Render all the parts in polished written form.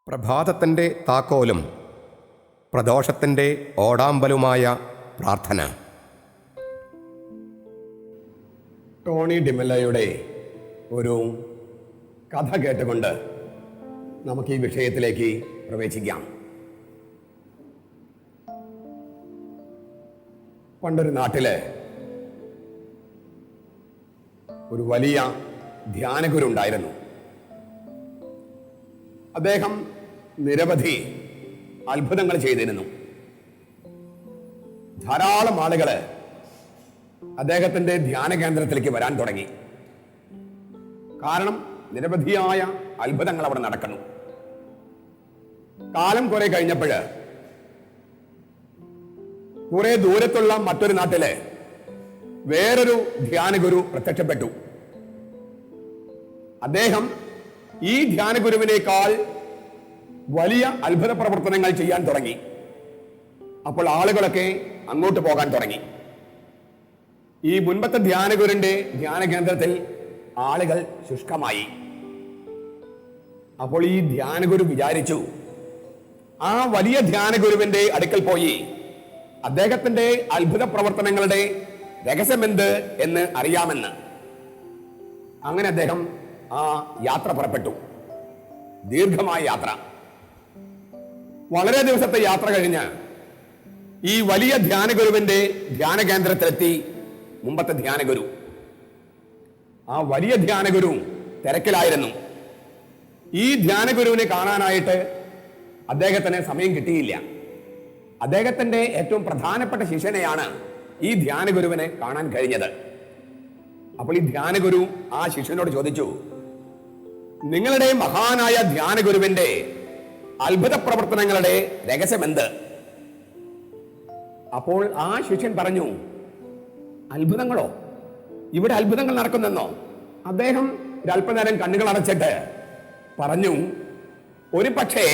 പ്രഭാതത്തിൻ്റെ താക്കോലും പ്രദോഷത്തിൻ്റെ ഓടാമ്പലുമായ പ്രാർത്ഥന. ടോണി ഡിമെല്ലയുടെ ഒരു കഥ കേട്ടുകൊണ്ട് നമുക്ക് ഈ വിഷയത്തിലേക്ക് പ്രവേശിക്കാം. പണ്ടൊരു നാട്ടില് ഒരു വലിയ ധ്യാനഗുരു ഉണ്ടായിരുന്നു. അദ്ദേഹം നിരവധി അത്ഭുതങ്ങൾ ചെയ്തിരുന്നു. ധാരാളം ആളുകൾ അദ്ദേഹത്തിന്റെ ധ്യാന കേന്ദ്രത്തിലേക്ക് വരാൻ തുടങ്ങി. കാരണം നിരവധിയായ അത്ഭുതങ്ങൾ അവിടെ നടക്കുന്നു. കാലം കുറെ കഴിഞ്ഞപ്പോൾ കുറെ ദൂരത്തുള്ള മറ്റൊരു നാട്ടില് വേറൊരു ധ്യാനഗുരു പ്രത്യക്ഷപ്പെട്ടു. അദ്ദേഹം ഈ ധ്യാനഗുരുവിനേക്കാൾ വലിയ അത്ഭുത പ്രവർത്തനങ്ങൾ ചെയ്യാൻ തുടങ്ങി. അപ്പോൾ ആളുകളൊക്കെ അങ്ങോട്ട് പോകാൻ തുടങ്ങി. ഈ മുൻപത്തെ ധ്യാനഗുരുവിന്റെ ധ്യാന കേന്ദ്രത്തിൽ ആളുകൾ ശുഷ്കമായി. അപ്പോൾ ഈ ധ്യാനഗുരു വിചാരിച്ചു, ആ വലിയ ധ്യാനഗുരുവിന്റെ അടുക്കൽ പോയി അദ്ദേഹത്തിന്റെ അത്ഭുത പ്രവർത്തനങ്ങളുടെ രഹസ്യമെന്ത് എന്ന് അറിയാമെന്ന്. അങ്ങനെ അദ്ദേഹം ആ യാത്ര പുറപ്പെട്ടു. ദീർഘമായ യാത്ര. വളരെ ദിവസത്തെ യാത്ര കഴിഞ്ഞ് ഈ വലിയ ധ്യാനഗുരുവിന്റെ ധ്യാന കേന്ദ്രത്തിലെത്തി. മുമ്പത്തെ ധ്യാനഗുരു, ആ വലിയ ധ്യാനഗുരു തിരക്കിലായിരുന്നു. ഈ ധ്യാനഗുരുവിനെ കാണാനായിട്ട് അദ്ദേഹത്തിന് സമയം കിട്ടിയില്ല. അദ്ദേഹത്തിന്റെ ഏറ്റവും പ്രധാനപ്പെട്ട ശിഷ്യനെയാണ് ഈ ധ്യാനഗുരുവിനെ കാണാൻ കഴിഞ്ഞത്. അപ്പോൾ ഈ ധ്യാനഗുരു ആ ശിഷ്യനോട് ചോദിച്ചു, നിങ്ങളുടെ മഹാനായ ധ്യാനഗുരുവിന്റെ അത്ഭുത പ്രവർത്തനങ്ങളുടെ രഹസ്യമെന്ത്? അപ്പോൾ ആ ശിഷ്യൻ പറഞ്ഞു, അത്ഭുതങ്ങളോ? ഇവിടെ അത്ഭുതങ്ങൾ നടക്കുന്നെന്നോ? അദ്ദേഹം ഒരല്പനേരം കണ്ണുകൾ അടച്ചിട്ട് പറഞ്ഞു, ഒരു പക്ഷേ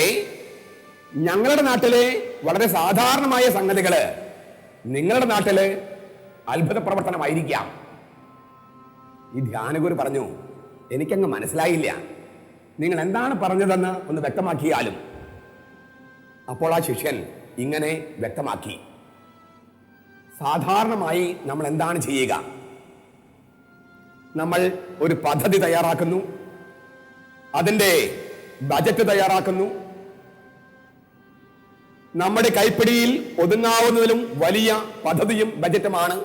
ഞങ്ങളുടെ നാട്ടിലെ വളരെ സാധാരണമായ സംഗതികള് നിങ്ങളുടെ നാട്ടില് അത്ഭുത പ്രവർത്തനമായിരിക്കാം. ഈ ധ്യാനഗുരു പറഞ്ഞു, എനിക്കങ്ങ് മനസ്സിലായില്ല, നിങ്ങൾ എന്താണ് പറഞ്ഞതെന്ന് ഒന്ന് വ്യക്തമാക്കിയാലും. അപ്പോൾ ആ ശിഷ്യൻ ഇങ്ങനെ വ്യക്തമാക്കി, സാധാരണമായി നമ്മൾ എന്താണ് ചെയ്യുക? നമ്മൾ ഒരു പദ്ധതി തയ്യാറാക്കുന്നു, അതിൻ്റെ ബജറ്റ് തയ്യാറാക്കുന്നു. നമ്മുടെ കൈപ്പിടിയിൽ ഒതുങ്ങാവുന്നതിലും വലിയ പദ്ധതിയും ബജറ്റുമാണ്.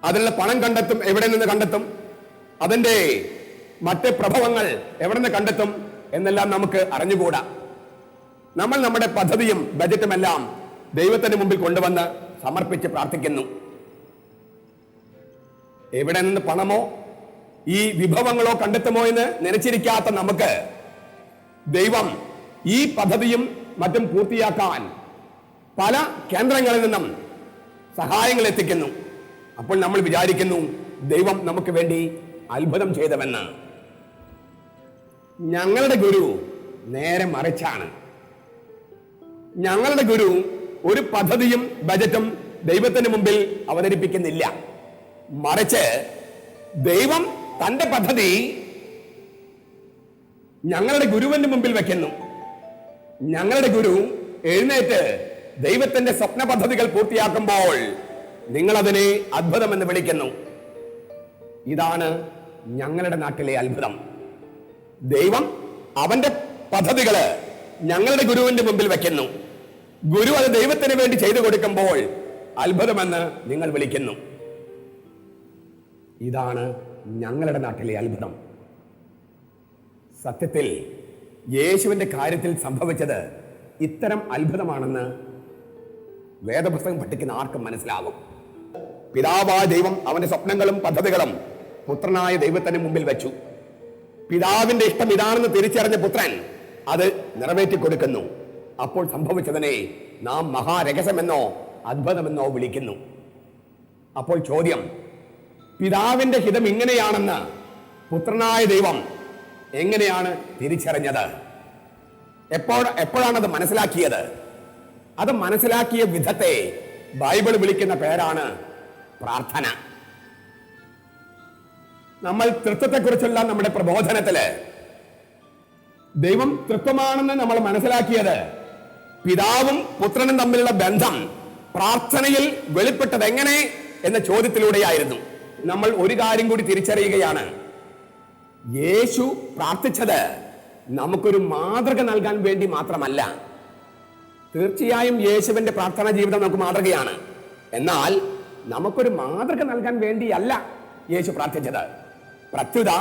അതിനുള്ള പണം കണ്ടെത്തും, എവിടെ നിന്ന് കണ്ടെത്തും, അതിൻ്റെ മറ്റ് പ്രഭവങ്ങൾ എവിടെ നിന്ന് കണ്ടെത്തും എന്നെല്ലാം നമുക്ക് അറിഞ്ഞുകൂടാ. നമ്മൾ നമ്മുടെ പദ്ധതിയും ബജറ്റും എല്ലാം ദൈവത്തിന് മുമ്പിൽ കൊണ്ടുവന്ന് സമർപ്പിച്ച് പ്രാർത്ഥിക്കുന്നു. എവിടെ നിന്ന് പണമോ ഈ വിഭവങ്ങളോ കണ്ടെത്തുമോ എന്ന് നനച്ചിരിക്കാത്ത നമുക്ക് ദൈവം ഈ പദ്ധതിയും മറ്റും പൂർത്തിയാക്കാൻ പല കേന്ദ്രങ്ങളിൽ നിന്നും സഹായങ്ങൾ എത്തിക്കുന്നു. അപ്പോൾ നമ്മൾ വിചാരിക്കുന്നു, ദൈവം നമുക്ക് വേണ്ടി അത്ഭുതം ചെയ്തവെന്ന്. ഞങ്ങളുടെ ഗുരു നേരെ മറിച്ചാണ്. ഞങ്ങളുടെ ഗുരു ഒരു പദ്ധതിയും ബജറ്റും ദൈവത്തിന് മുമ്പിൽ അവതരിപ്പിക്കുന്നില്ല. മറിച്ച് ദൈവം തന്റെ പദ്ധതി ഞങ്ങളുടെ ഗുരുവിന്റെ മുമ്പിൽ വെക്കുന്നു. ഞങ്ങളുടെ ഗുരു എഴുന്നേറ്റ് ദൈവത്തിന്റെ സ്വപ്ന പദ്ധതികൾ പൂർത്തിയാക്കുമ്പോൾ നിങ്ങളതിനെ അത്ഭുതം എന്ന് വിളിക്കുന്നു. ഇതാണ് ഞങ്ങളുടെ നാട്ടിലെ അത്ഭുതം. ദൈവം അവന്റെ പദ്ധതികള് ഞങ്ങളുടെ ഗുരുവിന്റെ മുമ്പിൽ വെക്കുന്നു. ഗുരു അത് ദൈവത്തിന് വേണ്ടി ചെയ്തു കൊടുക്കുമ്പോൾ അത്ഭുതമെന്ന് നിങ്ങൾ വിളിക്കുന്നു. ഇതാണ് ഞങ്ങളുടെ നാട്ടിലെ അത്ഭുതം. സത്യത്തിൽ യേശുവിന്റെ കാര്യത്തിൽ സംഭവിച്ചത് ഇത്തരം അത്ഭുതമാണെന്ന് വേദപുസ്തകം പഠിക്കുന്ന ആർക്കും മനസ്സിലാകും. പിതാവായ ദൈവം അവന്റെ സ്വപ്നങ്ങളും പദ്ധതികളും പുത്രനായ ദൈവത്തിന് മുമ്പിൽ വെച്ചു. പിതാവിന്റെ ഇഷ്ടം ഇതാണെന്ന് തിരിച്ചറിഞ്ഞ പുത്രൻ അത് നിറവേറ്റി കൊടുക്കുന്നു. അപ്പോൾ സംഭവിച്ചതിനെ നാം മഹാരഹസ്യമെന്നോ അത്ഭുതമെന്നോ വിളിക്കുന്നു. അപ്പോൾ ചോദ്യം, പിതാവിന്റെ ഹിതം ഇങ്ങനെയാണെന്ന് പുത്രനായ ദൈവം എങ്ങനെയാണ് തിരിച്ചറിഞ്ഞത്? എപ്പോഴാണത് മനസ്സിലാക്കിയത്? അത് മനസ്സിലാക്കിയ വിധത്തെ ബൈബിൾ വിളിക്കുന്ന പേരാണ് പ്രാർത്ഥന. നമ്മൾ തൃത്വത്തെക്കുറിച്ചുള്ള നമ്മുടെ പ്രബോധനത്തില് ദൈവം തൃത്വമാണെന്ന് നമ്മൾ മനസ്സിലാക്കിയത് പിതാവും പുത്രനും തമ്മിലുള്ള ബന്ധം പ്രാർത്ഥനയിൽ വെളിപ്പെട്ടത് എങ്ങനെ എന്ന ചോദ്യത്തിലൂടെയായിരുന്നു. നമ്മൾ ഒരു കാര്യം കൂടി തിരിച്ചറിയുകയാണ്, യേശു പ്രാർത്ഥിച്ചത് നമുക്കൊരു മാതൃക നൽകാൻ വേണ്ടി മാത്രമല്ല. തീർച്ചയായും യേശുവിന്റെ പ്രാർത്ഥനാ ജീവിതം നമുക്ക് മാതൃകയാണ്. എന്നാൽ നമുക്കൊരു മാതൃക നൽകാൻ വേണ്ടിയല്ല യേശു പ്രാർത്ഥിച്ചത്. പ്രത്യുത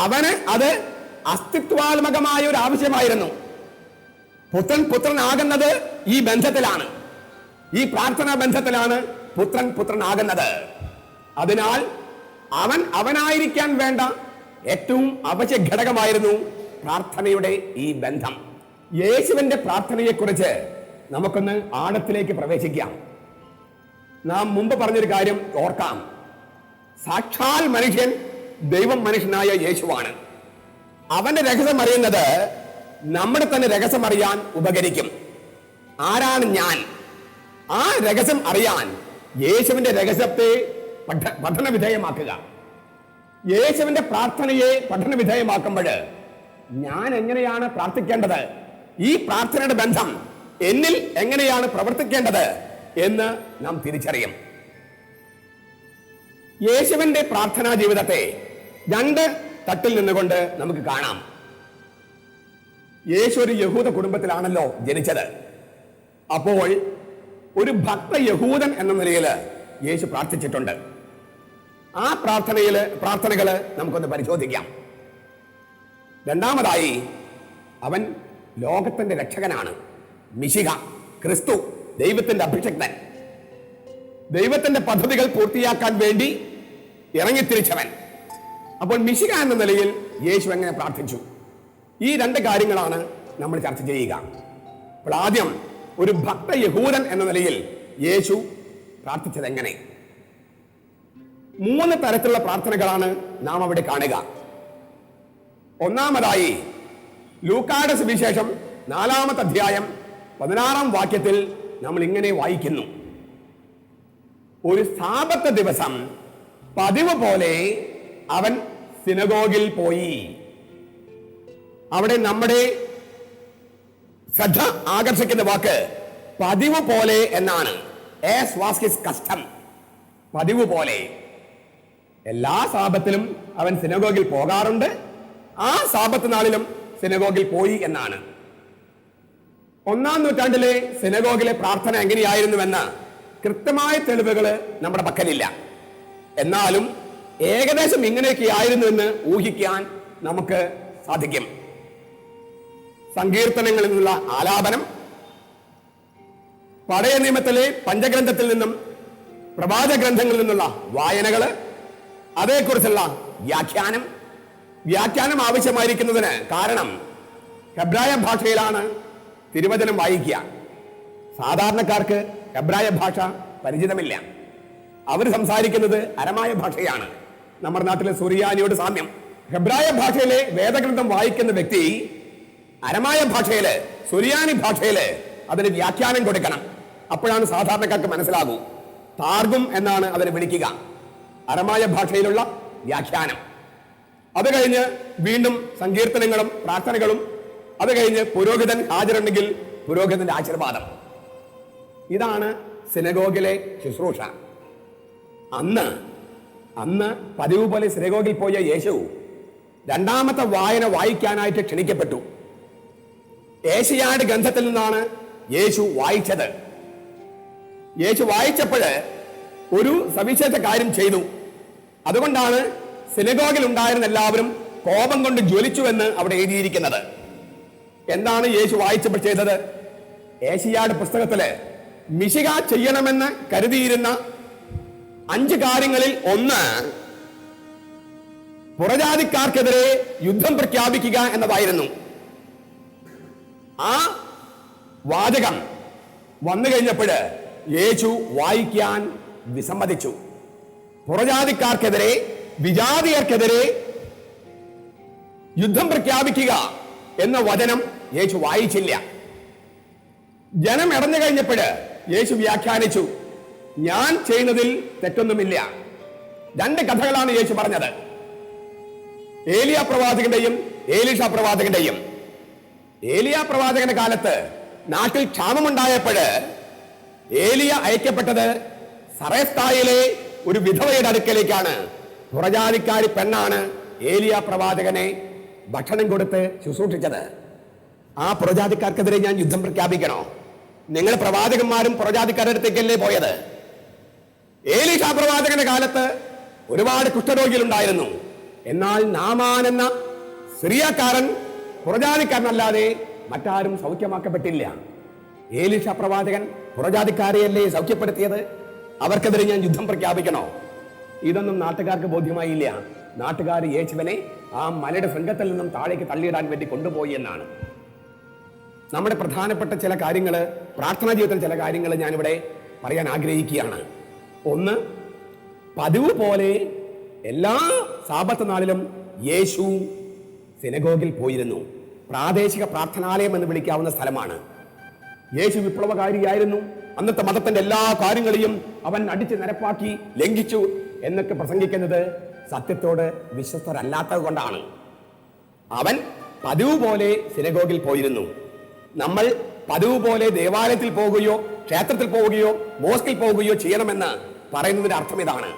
അവന് അത് അസ്തിത്വാത്മകമായ ഒരു ആവശ്യമായിരുന്നു. പുത്രനാകുന്നത് ഈ ബന്ധത്തിലാണ്, ഈ പ്രാർത്ഥനാ ബന്ധത്തിലാണ് പുത്രനാകുന്നത്. അതിനാൽ അവനായിരിക്കാൻ വേണ്ട ഏറ്റവും അവശ്യ ഘടകമായിരുന്നു പ്രാർത്ഥനയുടെ ഈ ബന്ധം. യേശുവിന്റെ പ്രാർത്ഥനയെക്കുറിച്ച് നമുക്കൊന്ന് ആഴത്തിലേക്ക് പ്രവേശിക്കാം. നാം മുമ്പ് പറഞ്ഞൊരു കാര്യം ഓർക്കാം. സാക്ഷാൽ മനുഷ്യൻ ദൈവം മനുഷ്യനായ യേശുവാണ്. അവന്റെ രഹസ്യം അറിയുന്നത് നമ്മുടെ തന്നെ രഹസ്യം അറിയാൻ ഉപകരിക്കും. ആരാണ് ഞാൻ? ആ രഹസ്യം അറിയാൻ യേശുവിന്റെ രഹസ്യത്തെ പഠന വിധേയമാക്കുക. യേശുവിന്റെ പ്രാർത്ഥനയെ പഠന വിധേയമാക്കുമ്പോൾ ഞാൻ എങ്ങനെയാണ് പ്രാർത്ഥിക്കേണ്ടത്, ഈ പ്രാർത്ഥനയുടെ ബന്ധം എന്നിൽ എങ്ങനെയാണ് പ്രവർത്തിക്കേണ്ടത് എന്ന് നാം തിരിച്ചറിയും. യേശുവിന്റെ പ്രാർത്ഥനാ ജീവിതത്തെ രണ്ട് തട്ടിൽ നിന്നുകൊണ്ട് നമുക്ക് കാണാം. യേശു ഒരു യഹൂദ കുടുംബത്തിലാണല്ലോ ജനിച്ചത്. അപ്പോൾ ഒരു ഭക്ത യഹൂദൻ എന്ന നിലയിൽ യേശു പ്രാർത്ഥിച്ചിട്ടുണ്ട്. ആ പ്രാർത്ഥനകള് നമുക്കൊന്ന് പരിശോധിക്കാം. രണ്ടാമതായി, അവൻ ലോകത്തിന്റെ രക്ഷകനാണ്. മിശിഹ, ക്രിസ്തു, ദൈവത്തിന്റെ അഭിഷിക്തൻ, ദൈവത്തിന്റെ പദ്ധതികൾ പൂർത്തിയാക്കാൻ വേണ്ടി ഇറങ്ങിത്തിരിച്ചവൻ. അപ്പോൾ മിശിഹ എന്ന നിലയിൽ യേശു എങ്ങനെ പ്രാർത്ഥിച്ചു? ഈ രണ്ട് കാര്യങ്ങളാണ് നമ്മൾ ചർച്ച ചെയ്യുക. അപ്പോൾ ആദ്യം, ഒരു ഭക്ത യഹൂദൻ എന്ന നിലയിൽ യേശു പ്രാർത്ഥിച്ചത് എങ്ങനെ? 3 തരത്തിലുള്ള പ്രാർത്ഥനകളാണ് നാം അവിടെ കാണുക. ഒന്നാമതായി, ലൂക്കായുടെ സുവിശേഷം 4-ാമത്തെ അധ്യായം 16-ാം വാക്യത്തിൽ നമ്മൾ ഇങ്ങനെ വായിക്കുന്നു: ഒരു സാബത്ത് ദിവസം പതിവ് പോലെ അവൻ സിനഗോഗിൽ പോയി. അവിടെ നമ്മുടെ ശ്രദ്ധ ആകർഷിക്കുന്ന വാക്ക് പതിവ് പോലെ എന്നാണ്. As was his custom. പതിവ് പോലെ എല്ലാ സാബത്തിലും അവൻ സിനഗോഗിൽ പോകാറുണ്ട്. ആ സാബത്ത് നാളിലും സിനഗോഗിൽ പോയി എന്നാണ്. 1-ാം നൂറ്റാണ്ടിലെ സിനഗോഗിലെ പ്രാർത്ഥന എങ്ങനെയായിരുന്നുവെന്ന് കൃത്യമായ തെളിവുകൾ നമ്മുടെ പക്കലില്ല. എന്നാലും ഏകദേശം ഇങ്ങനെയൊക്കെ ആയിരുന്നു എന്ന് ഊഹിക്കാൻ നമുക്ക് സാധിക്കും. സങ്കീർത്തനങ്ങളിൽ നിന്നുള്ള ആലാപനം, പഴയ നിയമത്തിലെ പഞ്ചഗ്രന്ഥത്തിൽ നിന്നും പ്രവാചക ഗ്രന്ഥങ്ങളിൽ നിന്നുള്ള വായനകള്, അതേക്കുറിച്ചുള്ള വ്യാഖ്യാനം ആവശ്യമായിരിക്കുന്നതിന് കാരണം ഹെബ്രായ ഭാഷയിലാണ് തിരുവചനം വായിക്കുക. സാധാരണക്കാർക്ക് ഹെബ്രായ ഭാഷ പരിചിതമില്ല. അവർ സംസാരിക്കുന്നത് അരമായ ഭാഷയാണ്. നമ്മുടെ നാട്ടിലെ സുറിയാനിയോട് സാമ്യം. ഹെബ്രായ ഭാഷയിലെ വേദഗ്രന്ഥം വായിക്കുന്ന വ്യക്തി അരമായ ഭാഷയില്, സുറിയാനി ഭാഷയില് അതിന് വ്യാഖ്യാനം കൊടുക്കണം. അപ്പോഴാണ് സാധാരണക്കാർക്ക് മനസ്സിലാകൂ. താർഗും എന്നാണ് അതിനെ വിളിക്കുക, അരമായ ഭാഷയിലുള്ള വ്യാഖ്യാനം. അത് കഴിഞ്ഞ് വീണ്ടും സങ്കീർത്തനങ്ങളും പ്രാർത്ഥനകളും, അത് കഴിഞ്ഞ് പുരോഹിതൻ ഹാജരുണ്ടെങ്കിൽ പുരോഹിതന്റെ ആശീർവാദം. ഇതാണ് സിനഗോഗിലെ ശുശ്രൂഷ. അന്ന് പതിവ് പോലെ സിനഗോഗിൽ പോയ യേശു 2-ാമത്തെ വായന വായിക്കാനായിട്ട് ക്ഷണിക്കപ്പെട്ടു. ഏശയ്യായുടെ ഗ്രന്ഥത്തിൽ നിന്നാണ് യേശു വായിച്ചത്. യേശു വായിച്ചപ്പോൾ ഒരു സവിശേഷ കാര്യം ചെയ്തു. അതുകൊണ്ടാണ് സിനഗോഗിൽ ഉണ്ടായിരുന്ന എല്ലാവരും കോപം കൊണ്ട് ജ്വലിച്ചുവെന്ന് അവിടെ എഴുതിയിരിക്കുന്നത്. എന്താണ് യേശു വായിച്ചപ്പോൾ ചെയ്തത്? ഏശയ്യായുടെ പുസ്തകത്തില് മിശിഹ ചെയ്യണമെന്ന് കരുതിയിരുന്ന 5 കാര്യങ്ങളിൽ ഒന്ന് പുറജാതിക്കാർക്കെതിരെ യുദ്ധം പ്രഖ്യാപിക്കുക എന്നതായിരുന്നു. ആ വാചകം വന്നു കഴിഞ്ഞപ്പോൾ യേശു വായിക്കാൻ വിസമ്മതിച്ചു. പുറജാതിക്കാർക്കെതിരെ, വിജാതിയർക്കെതിരെ യുദ്ധം പ്രഖ്യാപിക്കുക എന്ന വചനം യേശു വായിച്ചില്ല. ജനം ഇറഞ്ഞു കഴിഞ്ഞപ്പോൾ യേശു വ്യാഖ്യാനിച്ചു, ഞാൻ ചെയ്യുന്നതിൽ തെറ്റൊന്നുമില്ല. 2 കഥകളാണ് യേശു പറഞ്ഞത്. ഏലിയ പ്രവാചകന്റെയും ഏലീഷ പ്രവാചകന്റെയും. ഏലിയ പ്രവാചകന്റെ കാലത്ത് നാട്ടിൽ ക്ഷാമമുണ്ടായപ്പോഴ് ഏലിയ അയക്കപ്പെട്ടത് സറേസ്തായിലെ ഒരു വിധവയുടെ അടുക്കലേക്കാണ്. പുറജാതിക്കാരി പെണ്ണാണ് ഏലിയ പ്രവാചകനെ ഭക്ഷണം കൊടുത്ത് ശുശ്രൂഷിച്ചത്. ആ പുറജാതിക്കാർക്കെതിരെ ഞാൻ യുദ്ധം പ്രഖ്യാപിക്കണോ? നിങ്ങൾ പ്രവാചകന്മാരും പുറജാതിക്കാരുടെ അടുത്തേക്കല്ലേ പോയത്? ഏലീഷ പ്രവാചകന്റെ കാലത്ത് ഒരുപാട് കുഷ്ഠരോഗികളുണ്ടായിരുന്നു. എന്നാൽ നാമാൻ എന്ന സിറിയക്കാരൻ പുറജാതിക്കാരനല്ലാതെ മറ്റാരും സൗഖ്യമാക്കപ്പെട്ടില്ല. ഏലീഷ പ്രവാചകൻ പുറജാതിക്കാരെയല്ലേ സൗഖ്യപ്പെടുത്തിയത്? അവർക്കെതിരെ ഞാൻ യുദ്ധം പ്രഖ്യാപിക്കണോ? ഇതൊന്നും നാട്ടുകാർക്ക് ബോധ്യമായില്ല. നാട്ടുകാർ യേശുവിനെ ആ മലയുടെ ശൃംഗത്തിൽ നിന്നും താഴേക്ക് തള്ളിയിടാൻ വേണ്ടി കൊണ്ടുപോയി എന്നാണ്. നമ്മുടെ പ്രധാനപ്പെട്ട ചില കാര്യങ്ങൾ, പ്രാർത്ഥനാ ജീവിതത്തിൽ ചില കാര്യങ്ങൾ ഞാനിവിടെ പറയാൻ ആഗ്രഹിക്കുകയാണ്. ഒന്ന്, പതിവ് പോലെ എല്ലാ സാബത്ത് നാളിലും യേശു സിനഗോഗിൽ പോയിരുന്നു. പ്രാദേശിക പ്രാർത്ഥനാലയം എന്ന് വിളിക്കാവുന്ന സ്ഥലമാണ്. യേശു വിപ്ലവകാരിയായിരുന്നു. അന്നത്തെ മതത്തിന്റെ എല്ലാ കാര്യങ്ങളെയും അവൻ അടിച്ച് നിരപ്പാക്കി ലംഘിച്ചു എന്നൊക്കെ പ്രസംഗിക്കുന്നത് സത്യത്തോട് വിശ്വസ്തരല്ലാത്തത് കൊണ്ടാണ്. അവൻ പതിവ് പോലെ സിനഗോഗിൽ പോയിരുന്നു. നമ്മൾ പതിവ് പോലെ ദേവാലയത്തിൽ പോവുകയോ ക്ഷേത്രത്തിൽ പോവുകയോ മോസ്കിൽ പോവുകയോ ചെയ്യണമെന്ന് പറയുന്നതിന്റെ അർത്ഥം ഇതാണ്: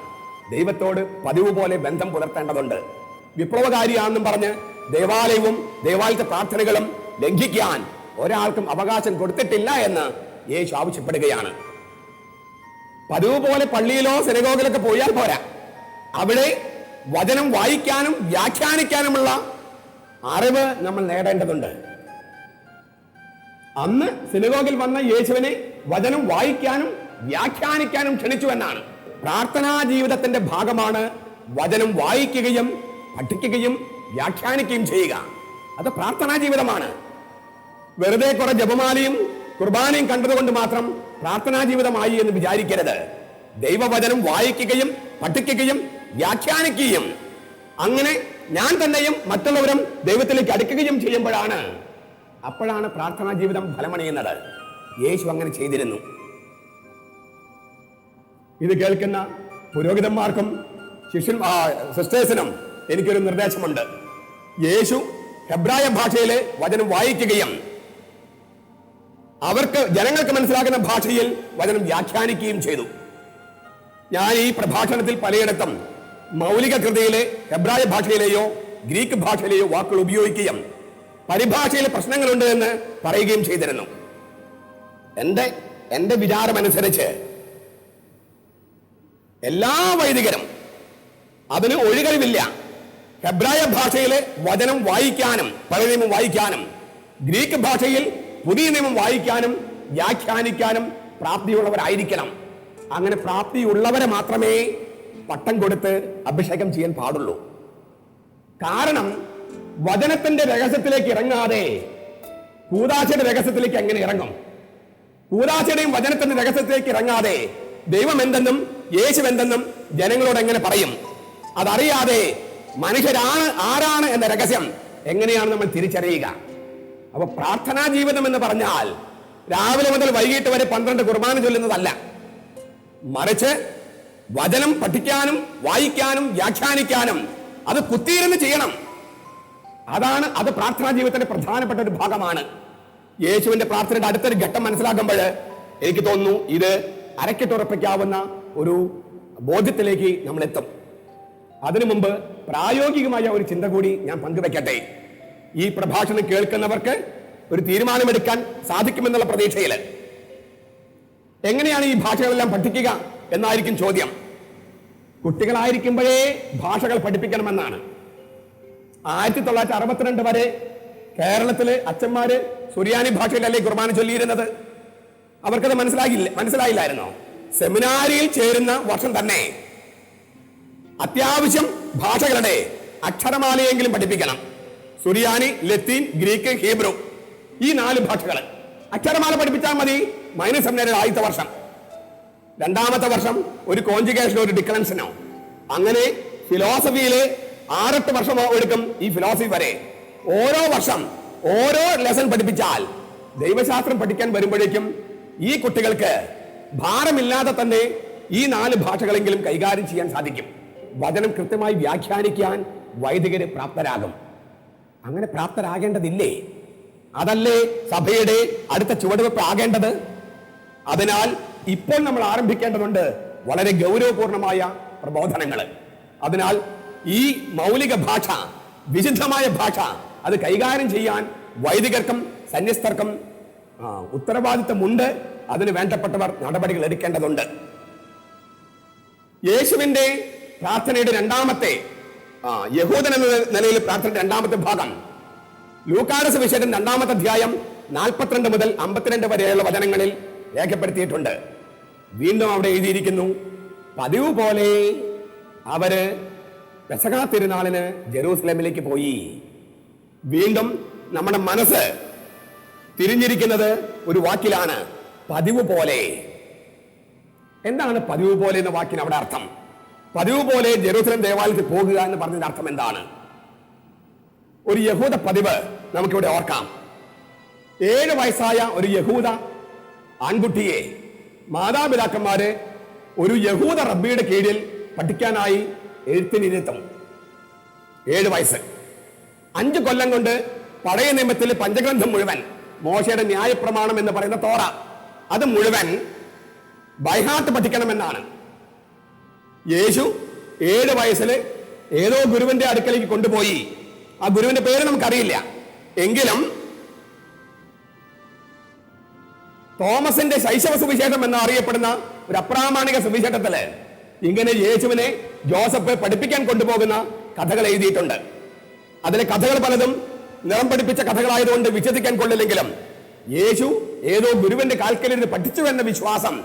ദൈവത്തോട് പതിവ് പോലെ ബന്ധം പുലർത്തേണ്ടതുണ്ട്. വിപ്ലവകാരിയാണെന്നും പറഞ്ഞ് ദേവാലയവും ദേവാലയത്തെ പ്രാർത്ഥനകളും ലംഘിക്കാൻ ഒരാൾക്കും അവകാശം കൊടുത്തിട്ടില്ല എന്ന് യേശു ആവശ്യപ്പെടുകയാണ്. പതിവ് പോലെ പള്ളിയിലോ സിനഗോഗിലൊക്കെ പോയാൽ പോരാ. അവിടെ വചനം വായിക്കാനും വ്യാഖ്യാനിക്കാനുമുള്ള അറിവ് നമ്മൾ നേടേണ്ടതുണ്ട്. അന്ന് സിനഗോഗിൽ വന്ന യേശുവിനെ വചനം വായിക്കാനും വ്യാഖ്യാനിക്കാനും ക്ഷണിച്ചു എന്നാണ്. പ്രാർത്ഥനാ ജീവിതത്തിന്റെ ഭാഗമാണ് വചനം വായിക്കുകയും പഠിക്കുകയും വ്യാഖ്യാനിക്കുകയും ചെയ്യുക. അത് പ്രാർത്ഥനാ ജീവിതമാണ്. വെറുതെ കുറെ ജപമാലയും കുർബാനയും കണ്ടതുകൊണ്ട് മാത്രം പ്രാർത്ഥനാ ജീവിതമായി എന്ന് വിചാരിക്കരുത്. ദൈവവചനം വായിക്കുകയും പഠിക്കുകയും വ്യാഖ്യാനിക്കുകയും അങ്ങനെ ഞാൻ തന്നെയും മറ്റുള്ളവരും ദൈവത്തിലേക്ക് അടുക്കുകയും ചെയ്യുമ്പോഴാണ്, അപ്പോഴാണ് പ്രാർത്ഥനാ ജീവിതം ഫലമണിയുന്നത്. യേശു അങ്ങനെ ചെയ്തിരുന്നു. ഇത് കേൾക്കുന്ന പുരോഹിതന്മാർക്കും സിസ്റ്റേഴ്സിനും എനിക്കൊരു നിർദ്ദേശമുണ്ട്. യേശു ഹെബ്രായ ഭാഷയിലെ വചനം വായിക്കുകയും അവർക്ക് ജനങ്ങൾക്ക് മനസ്സിലാക്കുന്ന ഭാഷയിൽ വചനം വ്യാഖ്യാനിക്കുകയും ചെയ്തു. ഞാൻ ഈ പ്രഭാഷണത്തിൽ പലയിടത്തും മൗലിക കൃതിയിലെ ഹെബ്രായ ഭാഷയിലെയോ ഗ്രീക്ക് ഭാഷയിലെയോ വാക്കുകൾ ഉപയോഗിക്കുകയും പരിഭാഷയിലെ പ്രശ്നങ്ങളുണ്ട് എന്ന് പറയുകയും ചെയ്തിരുന്നു. എന്റെ വിചാരമനുസരിച്ച് എല്ലാ വൈദികരും അതിന് ഒഴികഴിവില്ല. ഹെബ്രായ ഭാഷയിലെ വചനം വായിക്കാനും പഴയ നിയമം വായിക്കാനും ഗ്രീക്ക് ഭാഷയിൽ പുതിയ നിയമം വായിക്കാനും വ്യാഖ്യാനിക്കാനും പ്രാപ്തിയുള്ളവരായിരിക്കണം. അങ്ങനെ പ്രാപ്തിയുള്ളവരെ മാത്രമേ പട്ടം കൊടുത്ത് അഭിഷേകം ചെയ്യാൻ പാടുള്ളൂ. കാരണം വചനത്തിന്റെ രഹസ്യത്തിലേക്ക് ഇറങ്ങാതെ കൂദാശയുടെ രഹസ്യത്തിലേക്ക് എങ്ങനെ ഇറങ്ങും? കൂദാശയുടെയും വചനത്തിന്റെ രഹസ്യത്തിലേക്ക് ഇറങ്ങാതെ ദൈവം എന്തെന്നും യേശു എന്തെന്നും ജനങ്ങളോട് എങ്ങനെ പറയും? അതറിയാതെ മനുഷ്യരാണ് ആരാണ് എന്ന രഹസ്യം എങ്ങനെയാണ് നമ്മൾ തിരിച്ചറിയുക? അപ്പൊ പ്രാർത്ഥനാ ജീവിതം എന്ന് പറഞ്ഞാൽ രാവിലെ മുതൽ വൈകിട്ട് വരെ 12 കുർബാന ചൊല്ലുന്നതല്ല. മറിച്ച് വചനം പഠിക്കാനും വായിക്കാനും വ്യാഖ്യാനിക്കാനും അത് കുത്തിയിരുന്ന് ചെയ്യണം. അത് പ്രാർത്ഥനാ ജീവിതത്തിന്റെ പ്രധാനപ്പെട്ട ഒരു ഭാഗമാണ്. യേശുവിന്റെ പ്രാർത്ഥനയുടെ അടുത്തൊരു ഘട്ടം മനസ്സിലാക്കുമ്പോൾ എനിക്ക് തോന്നുന്നു ഇത് അരക്കിട്ടുറപ്പിക്കാവുന്ന ഒരു ബോധ്യത്തിലേക്ക് നമ്മൾ എത്തും. അതിനു മുമ്പ് പ്രായോഗികമായ ഒരു ചിന്ത കൂടി ഞാൻ പങ്കുവെക്കട്ടെ. ഈ പ്രഭാഷണം കേൾക്കുന്നവർക്ക് ഒരു തീരുമാനമെടുക്കാൻ സാധിക്കുമെന്നുള്ള പ്രതീക്ഷയിൽ എങ്ങനെയാണ് ഈ ഭാഷകളെല്ലാം പഠിക്കുക എന്നായിരിക്കും ചോദ്യം. കുട്ടികളായിരിക്കുമ്പോഴേ ഭാഷകൾ പഠിപ്പിക്കണമെന്നാണ്. 1962 വരെ കേരളത്തിലെ അച്ഛന്മാര് സുറിയാനി ഭാഷയിലല്ലേ കുർബാന ചൊല്ലിയിരുന്നത്. അവർക്കത് മനസ്സിലായില്ലായിരുന്നോ? സെമിനാരിയിൽ ചേരുന്ന വർഷം തന്നെ അത്യാവശ്യം ഭാഷകളുടെ അക്ഷരമാലയെങ്കിലും പഠിപ്പിക്കണം. സുറിയാനി, ലത്തീൻ, ഗ്രീക്ക്, ഹീബ്രു, ഈ 4 ഭാഷകൾ അക്ഷരമാല പഠിപ്പിച്ചാൽ മതി. മൈനസ് സെമിനാരിയുടെ ആദ്യത്തെ വർഷം. 2ാമത്തെ വർഷം ഒരു കോൺജുഗേഷനോ ഒരു ഡിക്ലൻസിനോ. അങ്ങനെ ഫിലോസഫിയിലെ 6-8 വർഷം എടുക്കും ഈ ഫിലോസഫി വരെ. ഓരോ വർഷം ഓരോ ലെസൺ പഠിപ്പിച്ചാൽ ദൈവശാസ്ത്രം പഠിക്കാൻ വരുമ്പോഴേക്കും ഈ കുട്ടികൾക്ക് ഭാരമില്ലാതെ തന്നെ ഈ 4 ഭാഷകളെങ്കിലും കൈകാര്യം ചെയ്യാൻ സാധിക്കും. വചനം കൃത്യമായി വ്യാഖ്യാനിക്കാൻ വൈദികര് പ്രാപ്തരാകും. അങ്ങനെ പ്രാപ്തരാകേണ്ടതില്ലേ? അതല്ലേ സഭയുടെ അടുത്ത ചുവടുവെപ്പ് ആകേണ്ടത്? അതിനാൽ ഇപ്പോൾ നമ്മൾ ആരംഭിക്കേണ്ടതുണ്ട് വളരെ ഗൗരവപൂർണമായ പ്രബോധനങ്ങൾ. അതിനാൽ ഈ മൗലിക ഭാഷ, വിശുദ്ധമായ ഭാഷ, അത് കൈകാര്യം ചെയ്യാൻ വൈദികർക്കും സന്യസ്തർക്കും ഉത്തരവാദിത്തമുണ്ട്. അതിന് വേണ്ടപ്പെട്ടവർ നടപടികൾ എടുക്കേണ്ടതുണ്ട്. യേശുവിന്റെ പ്രാർത്ഥനയുടെ രണ്ടാമത്തെ യഹൂദൻ എന്ന നിലയിൽ പ്രാർത്ഥനയുടെ രണ്ടാമത്തെ ഭാഗം ലൂക്കായുടെ സുവിശേഷം 2-ാമത്തെ അധ്യായം 42 മുതൽ 52 വരെയുള്ള വചനങ്ങളിൽ രേഖപ്പെടുത്തിയിട്ടുണ്ട്. വീണ്ടും അവിടെ എഴുതിയിരിക്കുന്നു, പതിവ് പോലെ അവര് പെസഹാ തിരുനാളിന് ജെറൂസലേമിലേക്ക് പോയി. വീണ്ടും നമ്മുടെ മനസ്സ് തിരിഞ്ഞിരിക്കുന്നത് ഒരു വാക്കിലാണ്, പതിവ് പോലെ. എന്താണ് പതിവ് പോലെ എന്ന വാക്കിന് അവിടെ അർത്ഥം? പതിവ് പോലെ ജെറൂസലേം ദേവാലയത്തിൽ പോകുക എന്ന് പറഞ്ഞതിന്റെ അർത്ഥം എന്താണ്? ഒരു യഹൂദ പതിവ് നമുക്കിവിടെ ഓർക്കാം. 7 വയസ്സായ ഒരു യഹൂദ ആൺകുട്ടിയെ മാതാപിതാക്കന്മാര് ഒരു യഹൂദ റബ്ബിയുടെ കീഴിൽ പഠിക്കാനായി എഴുത്തിനിരുത്തും. 7 വയസ്സ്. 5 കൊല്ലം കൊണ്ട് പഴയ നിയമത്തിൽ പഞ്ചഗ്രന്ഥം മുഴുവൻ, മോശയുടെ ന്യായപ്രമാണം എന്ന് പറയുന്ന തോറ, അത് മുഴുവൻ ബൈഹാർട്ട് പഠിക്കണമെന്നാണ്. യേശു 7 വയസ്സിൽ ഏതോ ഗുരുവിന്റെ അടുക്കലേക്ക് കൊണ്ടുപോയി. ആ ഗുരുവിന്റെ പേര് നമുക്കറിയില്ല. എങ്കിലും തോമസിന്റെ ശൈശവ സുവിശേഷം എന്ന് അറിയപ്പെടുന്ന ഒരു അപ്രാമാണിക സുവിശേഷത്തില് ഇങ്ങനെ യേശുവിനെ ജോസഫ് പഠിപ്പിക്കാൻ കൊണ്ടുപോകുന്ന കഥകൾ എഴുതിയിട്ടുണ്ട്. അതിലെ കഥകൾ പലതും നിറം പഠിപ്പിച്ച കഥകളായതുകൊണ്ട് വിച്ഛേദിക്കാൻ കൊള്ളില്ലെങ്കിലും യേശു ഏതോ ഗുരുവിന്റെ കാൽക്കലിരുന്ന് പഠിച്ചു എന്ന വിശ്വാസം,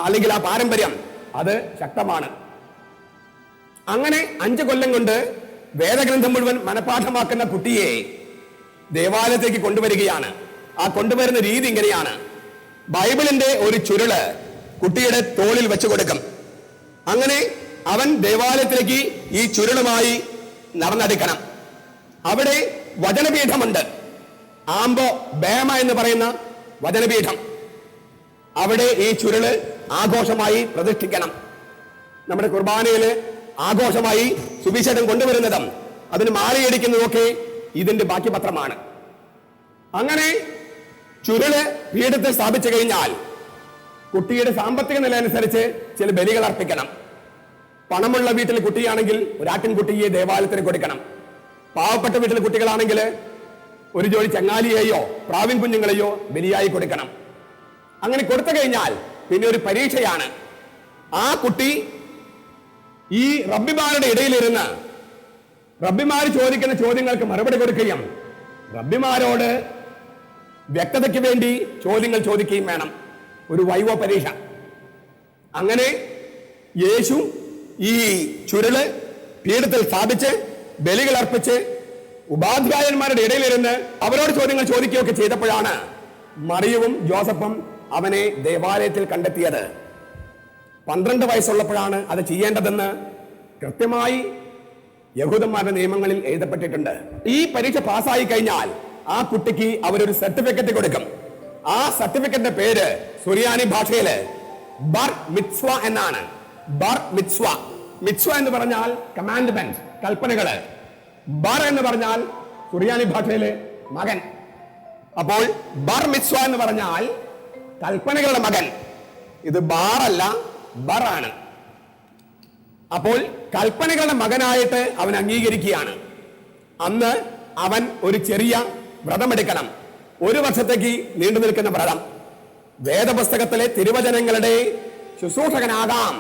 അല്ലെങ്കിൽ ആ പാരമ്പര്യം, അത് ശക്തമാണ്. അങ്ങനെ 5 കൊല്ലം കൊണ്ട് വേദഗ്രന്ഥം മുഴുവൻ മനഃപാഠമാക്കുന്ന കുട്ടിയെ ദേവാലയത്തേക്ക് കൊണ്ടുവരികയാണ്. ആ കൊണ്ടുവരുന്ന രീതി ഇങ്ങനെയാണ്: ബൈബിളിന്റെ ഒരു ചുരുള് കുട്ടിയുടെ തോളിൽ വെച്ചു കൊടുക്കും. അങ്ങനെ അവൻ ദേവാലയത്തിലേക്ക് ഈ ചുരുളുമായി നടന്നെടുക്കണം. അവിടെ വചനപീഠമുണ്ട്, ആംബോ ബേമ എന്ന് പറയുന്ന വചനപീഠം. അവിടെ ഈ ചുരുള് ആഘോഷമായി പ്രതിഷ്ഠിക്കണം. നമ്മുടെ കുർബാനയില് ആഘോഷമായി സുവിശേഷം കൊണ്ടുവരുന്നതും അതിന് മാലയടിക്കുന്നതൊക്കെ ഇതിന്റെ ബാക്കി പത്രമാണ്. അങ്ങനെ ചുരുള് പീഠത്തിൽ സ്ഥാപിച്ചു കഴിഞ്ഞാൽ കുട്ടിയുടെ സാമ്പത്തിക നില അനുസരിച്ച് ചില ബലികൾ അർപ്പിക്കണം. പണമുള്ള വീട്ടിലെ കുട്ടിയാണെങ്കിൽ ഒരു ആട്ടിൻകുട്ടിയെ ദേവാലയത്തിന് കൊടുക്കണം. പാവപ്പെട്ട വീട്ടിലെ കുട്ടികളാണെങ്കിൽ ഒരു ജോഡി ചങ്ങാലിയെയോ പ്രാവിൻ കുഞ്ഞുങ്ങളെയോ ബലിയായി കൊടുക്കണം. അങ്ങനെ കൊടുത്തു കഴിഞ്ഞാൽ പിന്നെ ഒരു പരീക്ഷയാണ്. ആ കുട്ടി ഈ റബ്ബിമാരുടെ ഇടയിലിരുന്ന് റബ്ബിമാർ ചോദിക്കുന്ന ചോദ്യങ്ങൾക്ക് മറുപടി കൊടുക്കുകയും റബ്ബിമാരോട് വ്യക്തതയ്ക്ക് വേണ്ടി ചോദ്യങ്ങൾ ചോദിക്കുകയും വേണം. ഒരു വൈവോ പരീക്ഷ. അങ്ങനെ യേശു ഈ ചുരുള് പീഠത്തിൽ സ്ഥാപിച്ച് ബലികൾ അർപ്പിച്ച് ഉപാധ്യായന്മാരുടെ ഇടയിലിരുന്ന് അവരോട് ചോദ്യങ്ങൾ ചോദിക്കുകയൊക്കെ ചെയ്തപ്പോഴാണ് മറിയവും ജോസഫും അവനെ ദേവാലയത്തിൽ കണ്ടെത്തിയത്. 12 വയസ്സുള്ളപ്പോഴാണ് അത് ചെയ്യേണ്ടതെന്ന് കൃത്യമായി യഹൂദന്മാരുടെ നിയമങ്ങളിൽ എഴുതപ്പെട്ടിട്ടുണ്ട്. ഈ പരീക്ഷ പാസ്സായി കഴിഞ്ഞാൽ ആ കുട്ടിക്ക് അവരൊരു സർട്ടിഫിക്കറ്റ് കൊടുക്കും. ആ സർട്ടിഫിക്കറ്റിന്റെ പേര് സുറിയാനി ഭാഷയില് ബർ മിത്സ്വ എന്നാണ്. ബർ മിത്സ്വ. മിത്സ്വ എന്ന് പറഞ്ഞാൽ കമാൻഡ്മെന്റ്, കൽപ്പനകള്. ബർ എന്ന് പറഞ്ഞാൽ സുറിയാനി ഭാഷയില് മകൻ. അപ്പോൾ ബർ മിത്സ്വ എന്ന് പറഞ്ഞാൽ കൽപ്പനകളുടെ മകൻ. ഇത് ബാറല്ല, ബർ ആണ്. അപ്പോൾ കൽപ്പനകളുടെ മകനായിട്ട് അവൻ അംഗീകരിക്കുകയാണ്. അന്ന് അവൻ ഒരു ചെറിയ വ്രതമെടുക്കണം. 1 വർഷത്തേക്ക് നീണ്ടു നിൽക്കുന്ന വ്രതം. വേദപുസ്തകത്തിലെ തിരുവചനങ്ങളുടെ ശുശ്രൂഷകനാകാം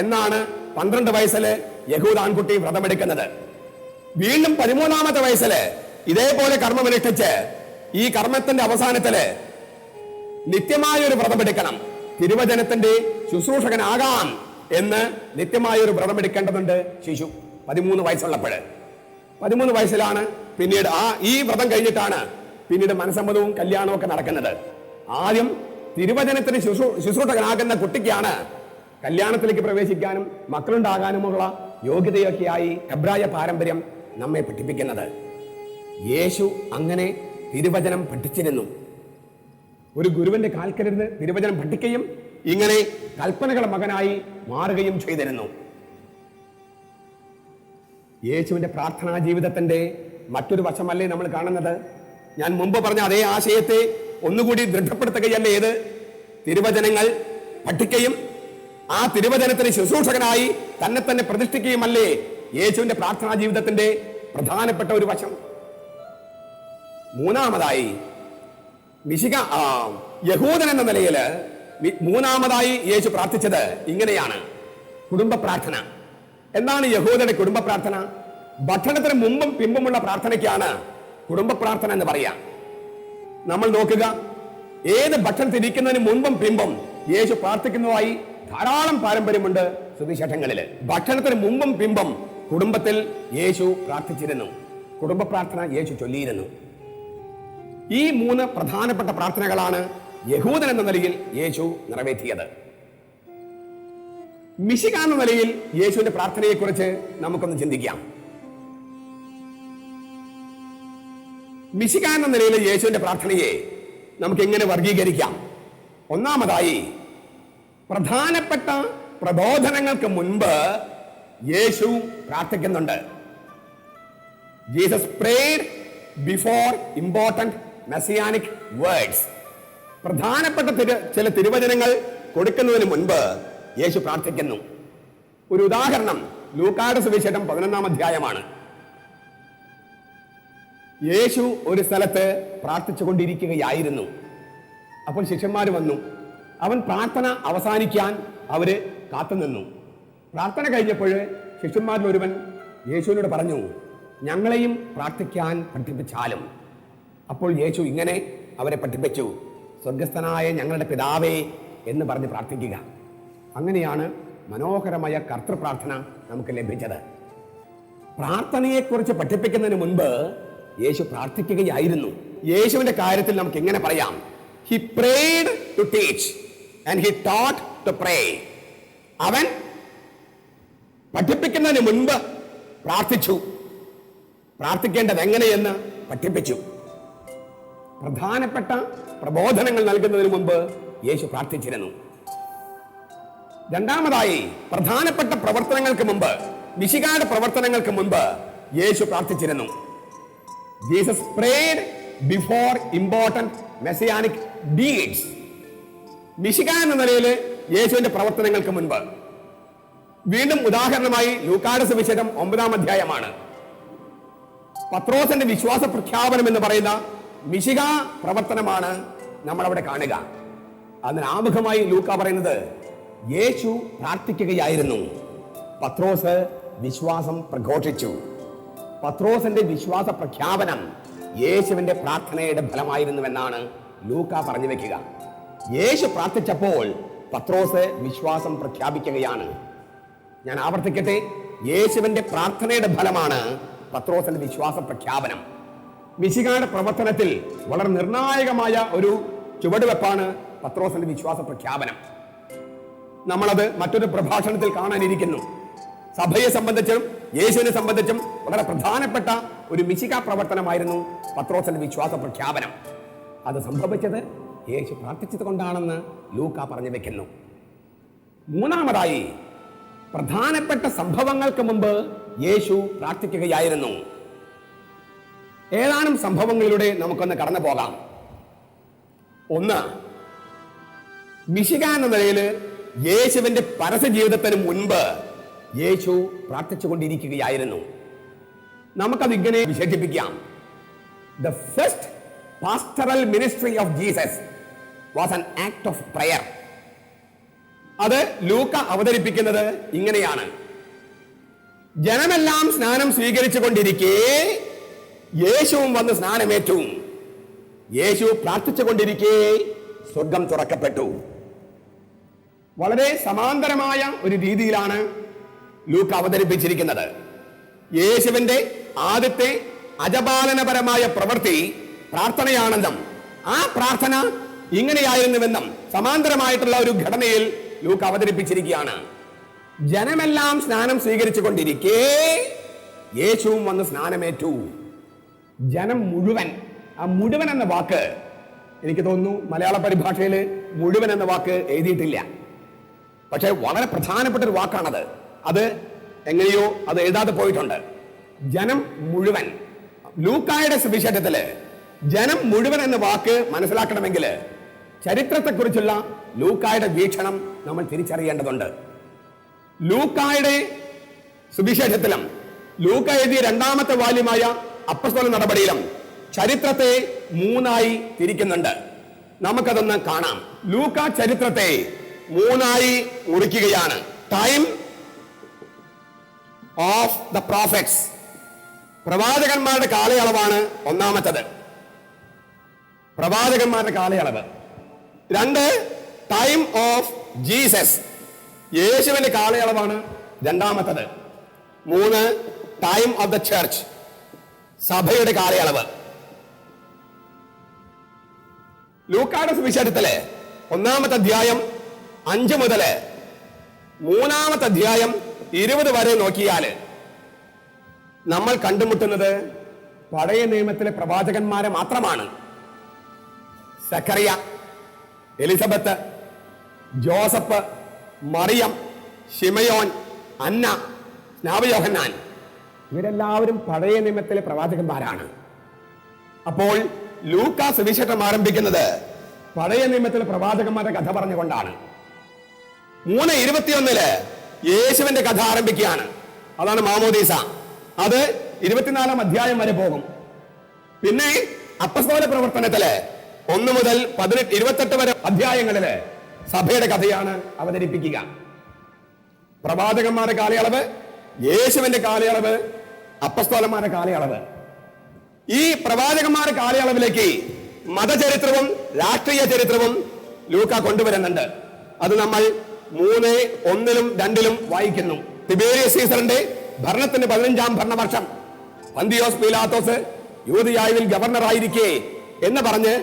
എന്നാണ് 12 വയസ്സില് യഹൂദ ആൺകുട്ടി വ്രതമെടുക്കുന്നത്. വീണ്ടും 13-ാമത്തെ വയസ്സില് ഇതേപോലെ കർമ്മമനുഷ്ഠിച്ച് ഈ കർമ്മത്തിന്റെ അവസാനത്തില് നിത്യമായൊരു വ്രതമെടുക്കണം. തിരുവചനത്തിന്റെ ശുശ്രൂഷകനാകാം എന്ന് നിത്യമായൊരു വ്രതമെടുക്കേണ്ടതുണ്ട് ശിശു 13 വയസ്സുള്ളപ്പോൾ. 13 വയസ്സിലാണ് പിന്നീട് ഈ വ്രതം കഴിഞ്ഞിട്ടാണ് പിന്നീട് മനസ്സമ്മതവും കല്യാണവും ഒക്കെ നടക്കുന്നത്. ആദ്യം തിരുവചനത്തിന് ശുശ്രൂഷകനാകുന്ന കുട്ടിക്കാണ് കല്യാണത്തിലേക്ക് പ്രവേശിക്കാനും മക്കളുണ്ടാകാനുമുള്ള യോഗ്യതയൊക്കെയായി എബ്രായ പാരമ്പര്യം നമ്മെ പഠിപ്പിക്കുന്നത്. യേശു അങ്ങനെ തിരുവചനം പഠിച്ചിരുന്നു. ഒരു ഗുരുവിന്റെ കാൽക്കലിരുന്ന് തിരുവചനം പഠിക്കുകയും ഇങ്ങനെ കൽപ്പനകളുടെ മകനായി മാറുകയും ചെയ്തിരുന്നു. യേശുവിന്റെ പ്രാർത്ഥനാ ജീവിതത്തിന്റെ മറ്റൊരു വശമല്ലേ നമ്മൾ കാണുന്നത്? ഞാൻ മുമ്പ് പറഞ്ഞ അതേ ആശയത്തെ ഒന്നുകൂടി ദൃഢപ്പെടുത്തുകയല്ലേ ഏത്? തിരുവചനങ്ങൾ പഠിക്കുകയും ആ തിരുവചനത്തിന് ശുശ്രൂഷകനായി തന്നെ പ്രതിഷ്ഠിക്കുകയുമല്ലേ യേശുവിന്റെ പ്രാർത്ഥനാ ജീവിതത്തിന്റെ പ്രധാനപ്പെട്ട ഒരു വശം. മൂന്നാമതായി യഹൂദൻ എന്ന നിലയിൽ മൂന്നാമതായി യേശു പ്രാർത്ഥിച്ചത് ഇങ്ങനെയാണ്: കുടുംബ പ്രാർത്ഥന. എന്താണ് യഹൂദന്റെ കുടുംബ പ്രാർത്ഥന? ഭക്ഷണത്തിന് മുമ്പും പിമ്പുമുള്ള പ്രാർത്ഥനയ്ക്കാണ് കുടുംബ പ്രാർത്ഥന എന്ന് പറയാം. നമ്മൾ നോക്കുക, ഏത് ഭക്ഷണത്തിരിക്കുന്നതിന് മുൻപും പിമ്പും യേശു പ്രാർത്ഥിക്കുന്നതായി ധാരാളം പാരമ്പര്യമുണ്ട് സുവിശേഷങ്ങളിൽ. ഭക്ഷണത്തിന് മുമ്പും പിമ്പും കുടുംബത്തിൽ യേശു പ്രാർത്ഥിച്ചിരുന്നു, കുടുംബ പ്രാർത്ഥന യേശു ചൊല്ലിയിരുന്നു. ഈ മൂന്ന് പ്രധാനപ്പെട്ട പ്രാർത്ഥനകളാണ് യഹൂദൻ എന്ന നിലയിൽ യേശു നിറവേറ്റിയത്. മിശിഹ എന്ന നിലയിൽ യേശുവിന്റെ പ്രാർത്ഥനയെക്കുറിച്ച് നമുക്കൊന്ന് ചിന്തിക്കാം. മിശിഹ എന്ന നിലയിൽ യേശുവിന്റെ പ്രാർത്ഥനയെ നമുക്ക് എങ്ങനെ വർഗീകരിക്കാം? ഒന്നാമതായി, പ്രധാനപ്പെട്ട പ്രബോധനങ്ങൾക്ക് മുൻപ് യേശു പ്രാർത്ഥിക്കുന്നുണ്ട്. Jesus prayed before important messianic words. പ്രധാനപ്പെട്ട ചില തിരുവചനങ്ങൾ കൊടുക്കുന്നതിന് മുൻപ് യേശു പ്രാർത്ഥിക്കുന്നു. ഒരു ഉദാഹരണം ലൂക്കായുടെ സുവിശേഷം 11-ാം അധ്യായമാണ്. യേശു ഒരു സ്ഥലത്ത് പ്രാർത്ഥിച്ചു കൊണ്ടിരിക്കുകയായിരുന്നു. അപ്പോൾ ശിഷ്യന്മാർ വന്നു. അവൻ പ്രാർത്ഥന അവസാനിക്കാൻ അവര് കാത്തുനിന്നു. പ്രാർത്ഥന കഴിഞ്ഞപ്പോൾ ശിഷ്യന്മാരിൽ ഒരുവൻ യേശുവിനോട് പറഞ്ഞു, ഞങ്ങളെയും പ്രാർത്ഥിക്കാൻ പഠിപ്പിച്ചാലും. അപ്പോൾ യേശു ഇങ്ങനെ അവരെ പഠിപ്പിച്ചു: സ്വർഗസ്ഥനായ ഞങ്ങളുടെ പിതാവേ എന്ന് പറഞ്ഞ് പ്രാർത്ഥിക്കുക. അങ്ങനെയാണ് മനോഹരമായ കർത്തൃപ്രാർത്ഥന നമുക്ക് ലഭിച്ചത്. പ്രാർത്ഥനയെക്കുറിച്ച് പഠിപ്പിക്കുന്നതിന് മുൻപ് യേശു പ്രാർത്ഥിക്കുകയായിരുന്നു. യേശുവിന്റെ കാര്യത്തിൽ നമുക്ക് എങ്ങനെ പറയാം? He prayed to teach and he taught to pray. അവൻ പഠിപ്പിക്കുന്നതിന് മുൻപ് പ്രാർത്ഥിച്ചു, പ്രാർത്ഥിക്കേണ്ടത് എങ്ങനെയെന്ന് പഠിപ്പിച്ചു. പ്രധാനപ്പെട്ട പ്രബോധനങ്ങൾ നൽകുന്നതിന് മുൻപ് യേശു പ്രാർത്ഥിച്ചിരുന്നു. രണ്ടാമതായി, പ്രധാനപ്പെട്ട പ്രവർത്തനങ്ങൾക്ക് മുമ്പ്, മിശിഹായുടെ പ്രവർത്തനങ്ങൾക്ക് മുൻപ് യേശു പ്രാർത്ഥിച്ചിരുന്നു. Jesus prayed before important messianic deeds. മിശിഹ എന്ന നിലയിൽ യേശുവിന്റെ പ്രവർത്തനങ്ങൾക്ക് മുൻപ്. വീണ്ടും ഉദാഹരണമായി ലൂക്കായുടെ സുവിശേഷം 9-ാം അധ്യായമാണ്. പത്രോസിന്റെ വിശ്വാസ പ്രഖ്യാപനം എന്ന് പറയുന്ന മിശിഹ പ്രവർത്തനമാണ് നമ്മൾ അവിടെ കാണുക. അതിന് ആമുഖമായി ലൂക്ക പറയുന്നത് യേശു പ്രാർത്ഥിക്കുകയായിരുന്നു. പത്രോസ് വിശ്വാസം പ്രഘോഷിച്ചു. പത്രോസിന്റെ വിശ്വാസ പ്രഖ്യാപനം യേശുവിന്റെ പ്രാർത്ഥനയുടെ ഫലമായിരുന്നുവെന്നാണ് ലൂക്ക പറഞ്ഞു വെക്കുക. യേശു പ്രാർത്ഥിച്ചപ്പോൾ പത്രോസ് വിശ്വാസം പ്രഖ്യാപിക്കുകയാണ്. ഞാൻ ആവർത്തിക്കട്ടെ, യേശുവിന്റെ പ്രാർത്ഥനയുടെ ഫലമാണ് പത്രോസിന്റെ വിശ്വാസ പ്രഖ്യാപനം. മിശിഹായുടെ പ്രവർത്തനത്തിൽ വളരെ നിർണായകമായ ഒരു ചുവടുവെപ്പാണ് പത്രോസിന്റെ വിശ്വാസ പ്രഖ്യാപനം. നമ്മളത് മറ്റൊരു പ്രഭാഷണത്തിൽ കാണാനിരിക്കുന്നു. സഭയെ സംബന്ധിച്ചും യേശുവിനെ സംബന്ധിച്ചും വളരെ പ്രധാനപ്പെട്ട ഒരു മിശിഹ പ്രവർത്തനമായിരുന്നു പത്രോസിന്റെ വിശ്വാസ പ്രഖ്യാപനം. അത് സംഭവിച്ചത് യേശു പ്രാർത്ഥിച്ചത് കൊണ്ടാണെന്ന് ലൂക്ക പറഞ്ഞു വെക്കുന്നു. മൂന്നാമതായി, പ്രധാനപ്പെട്ട സംഭവങ്ങൾക്ക് മുമ്പ് യേശു പ്രാർത്ഥിക്കുകയായിരുന്നു. ഏതാനും സംഭവങ്ങളിലൂടെ നമുക്കൊന്ന് കടന്നു പോകാം. ഒന്ന്, മിശിഹ എന്ന നിലയിൽ യേശുവിന്റെ പരസ്യ ജീവിതത്തിന് മുൻപ് യേശു പ്രാർത്ഥിച്ചുകൊണ്ടിരിക്കുകയായിരുന്നു. നമുക്കത് ഇങ്ങനെ വിശേഷിപ്പിക്കാം: the first pastoral ministry of Jesus was an act of prayer. അത് ലൂക്ക അവതരിപ്പിക്കുന്നത് ഇങ്ങനെയാണ്: ജനമെല്ലാം സ്നാനം സ്വീകരിച്ചു കൊണ്ടിരിക്കെ യേശുവും വന്ന് സ്നാനമേറ്റു. യേശു പ്രാർത്ഥിച്ചു കൊണ്ടിരിക്കെ സ്വർഗം തുറക്കപ്പെട്ടു. വളരെ സമാന്തരമായ ഒരു രീതിയിലാണ് ലൂക്ക അവതരിപ്പിച്ചിരിക്കുന്നത്. യേശുവിന്റെ ആദ്യത്തെ അജപാലനപരമായ പ്രവൃത്തി പ്രാർത്ഥനയാണെന്നും ആ പ്രാർത്ഥന ഇങ്ങനെയായിരുന്നുവെന്നും സമാന്തരമായിട്ടുള്ള ഒരു ഘടനയിൽ ലൂക്ക അവതരിപ്പിച്ചിരിക്കുകയാണ്. ജനമെല്ലാം സ്നാനം സ്വീകരിച്ചു കൊണ്ടിരിക്കെ യേശുവും വന്ന് സ്നാനമേറ്റു. ജനം മുഴുവൻ, ആ മുഴുവൻ എന്ന വാക്ക് എനിക്ക് തോന്നുന്നു മലയാള പരിഭാഷയിൽ മുഴുവൻ എന്ന വാക്ക് എഴുതിയിട്ടില്ല. പക്ഷെ വളരെ പ്രധാനപ്പെട്ട ഒരു വാക്കാണത്. അത് എങ്ങനെയോ അത് എഴുതാതെ പോയിട്ടുണ്ട്. ജനം മുഴുവൻ, ലൂക്കായുടെ സുവിശേഷത്തില് ജനം മുഴുവൻ എന്ന വാക്ക് മനസ്സിലാക്കണമെങ്കിൽ ചരിത്രത്തെക്കുറിച്ചുള്ള ലൂക്കായുടെ വീക്ഷണം നമ്മൾ തിരിച്ചറിയേണ്ടതുണ്ട്. ലൂക്കായുടെ സുവിശേഷത്തിലും ലൂക്ക എഴുതിയ രണ്ടാമത്തെ വാല്യമായ അപ്പസ്തോല നടപടിയിലും ചരിത്രത്തെ മൂന്നായി തിരിക്കുന്നുണ്ട്. നമുക്കതൊന്ന് കാണാം. ലൂക്ക ചരിത്രത്തെ മൂന്നായി മുറിക്കുകയാണ്. ടൈം ഓഫ് ദ പ്രോഫറ്റ്സ്, പ്രവാചകന്മാരുടെ കാലയളവാണ് ഒന്നാമത്തത്, പ്രവാചകന്മാരുടെ കാലയളവ്. രണ്ട്, ടൈം ഓഫ് ജീസസ്, യേശുവിന്റെ കാലയളവാണ് രണ്ടാമത്തത്. മൂന്ന്, ടൈം ഓഫ് ദ ചർച്ച്, സഭയുടെ കാലയളവ്. ലൂക്കായുടെ സുവിശേഷത്തിലെ 1-ാമത്തെ അധ്യായം 5 മുതൽ 3-ാമത്തെ അധ്യായം 20 വരെ നോക്കിയാൽ നമ്മൾ കണ്ടുമുട്ടുന്നത് പഴയ നിയമത്തിലെ പ്രവാചകന്മാരെ മാത്രമാണ്. സക്കറിയ, എലിസബത്ത്, ജോസഫ്, മറിയം, ശിമയോൻ, അന്ന, സ്നാപയോഹന്നാൻ, ഇവരെല്ലാവരും പഴയ നിയമത്തിലെ പ്രവാചകന്മാരാണ്. അപ്പോൾ ലൂക്കാ സുവിശേഷം ആരംഭിക്കുന്നത് പഴയ നിയമത്തിലെ പ്രവാചകന്മാരുടെ കഥ പറഞ്ഞുകൊണ്ടാണ്. 3:21 യേശുവിന്റെ കഥ ആരംഭിക്കുകയാണ്. അതാണ് മാമോദീസ. അത് 24-ാം അധ്യായം വരെ പോകും. പിന്നെ അപ്പസ്തോല പ്രവർത്തനത്തില് 1 മുതൽ 28 വരെ അധ്യായങ്ങളില് സഭയുടെ കഥയാണ് അവതരിപ്പിക്കുക. പ്രവാചകന്മാരുടെ കാലയളവ്, യേശുവിന്റെ കാലയളവ്, അപ്പസ്തോലന്മാരുടെ കാലയളവ്. ഈ പ്രവാചകന്മാരുടെ കാലയളവിലേക്ക് മതചരിത്രവും രാഷ്ട്രീയ ചരിത്രവും ലൂക്ക കൊണ്ടുവരുന്നുണ്ട്. അത് നമ്മൾ 3:1-2 വായിക്കുന്നു. തിബേരിയസ് സീസറിന്റെ ഭരണത്തിന്റെ 15-ാം ഭരണവർഷം പന്തിയോസ് പീലാത്തോസ് യൂദയായിൽ ഗവർണറായിരിക്കെ എന്ന് പറഞ്ഞ്